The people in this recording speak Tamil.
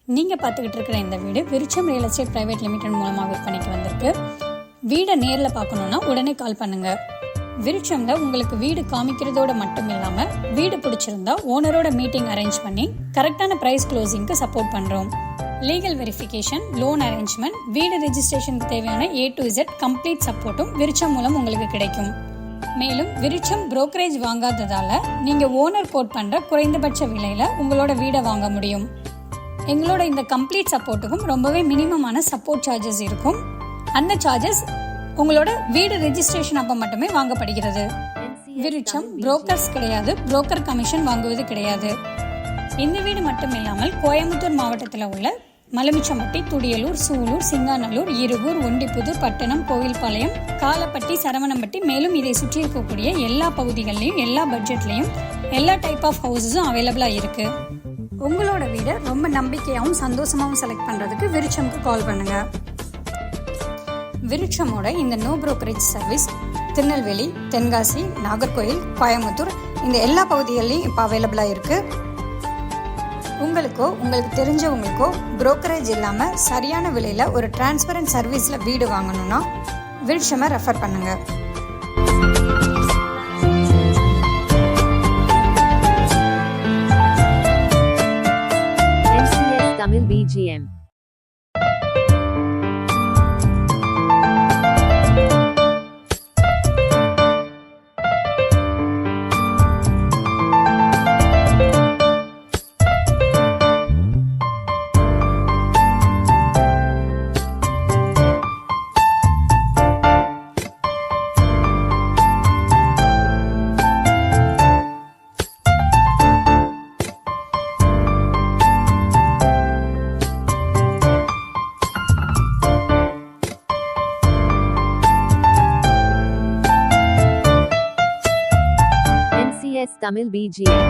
நீங்கள் பார்த்துக்கிட்டு இருக்கிற இந்த வீடு விருட்சம் ரியல் எஸ்டேட் பிரைவேட் லிமிடெட் மூலமாக விற்பனைக்கு வந்திருக்கு. வீடை நேரில் பார்க்கணுன்னா உடனே கால் பண்ணுங்கள். விருட்சம்ல உங்களுக்கு வீடு காமிக்கிறதோட மட்டும் இல்லாமல் வீடு பிடிச்சிருந்தா ஓனரோட மீட்டிங் அரேஞ்ச் பண்ணி கரெக்டான ப்ரைஸ் க்ளோசிங்க்கு சப்போர்ட் பண்ணுறோம். லீகல் வெரிஃபிகேஷன், லோன் அரேஞ்ச்மெண்ட், வீடு ரெஜிஸ்ட்ரேஷனுக்கு தேவையான A to Z கம்ப்ளீட் சப்போர்ட்டும் விருட்சம் மூலம் உங்களுக்கு கிடைக்கும். மேலும் விருட்சம் புரோக்கரேஜ் வாங்காததால நீங்க ஓனர் கோட் பண்ற குறைந்தபட்ச விலையில உங்களோட வீடை வாங்க முடியும். எங்களோட இந்த கம்ப்ளீட் சப்போர்ட்டுக்கும் ரொம்பவே மினிமமான சப்போர்ட் சார்ஜஸ் இருக்கும். அந்த சார்ஜஸ் உங்களோட வீடு ரெஜிஸ்ட்ரேஷன் அப்ப மட்டுமே வாங்கப்படுகிறது. விருட்சம் புரோக்கர்ஸ் கிடையாது, புரோக்கர் கமிஷன் வாங்குவது கிடையாது. இந்த வீடு மட்டும் இல்லாமல் கோயம்புத்தூர் மாவட்டத்தில் உள்ள மலமிச்சம்பட்டி, துடியலூர், சூலூர், சிங்காநல்லூர், இருகூர், ஒண்டிப்புதூர், பட்டணம், கோவில்பாளையம், காலப்பட்டி, சரவணம்பட்டி, மேலும் இதை சுற்றி இருக்கக்கூடிய எல்லா பகுதிகளிலையும் எல்லா பட்ஜெட்லையும் எல்லா டைப் ஆஃப் ஹவுஸஸும் அவைலபிளாக இருக்கு. உங்களோட வீடை ரொம்ப நம்பிக்கையாகவும் சந்தோஷமாகவும் செலக்ட் பண்ணுறதுக்கு விருட்சம்க்கு கால் பண்ணுங்க. விருட்சமோட இந்த no brokerage service Tirunelveli, Tenkasi, Nagercoil, Coimbatore இந்த எல்லா பகுதிகளிலையும் இப்போ அவைலபிளாக இருக்கு. உங்களுக்கு தெரிஞ்சவங்களுக்கோ புரோக்கரேஜ் இல்லாமல் சரியான விலையில் ஒரு டிரான்ஸ்பரண்ட் சர்வீஸில் வீடு வாங்கணும்னா விருட்சமை ரெஃபர் பண்ணுங்க. NCS Tamil BGM. NCS Tamil BGM.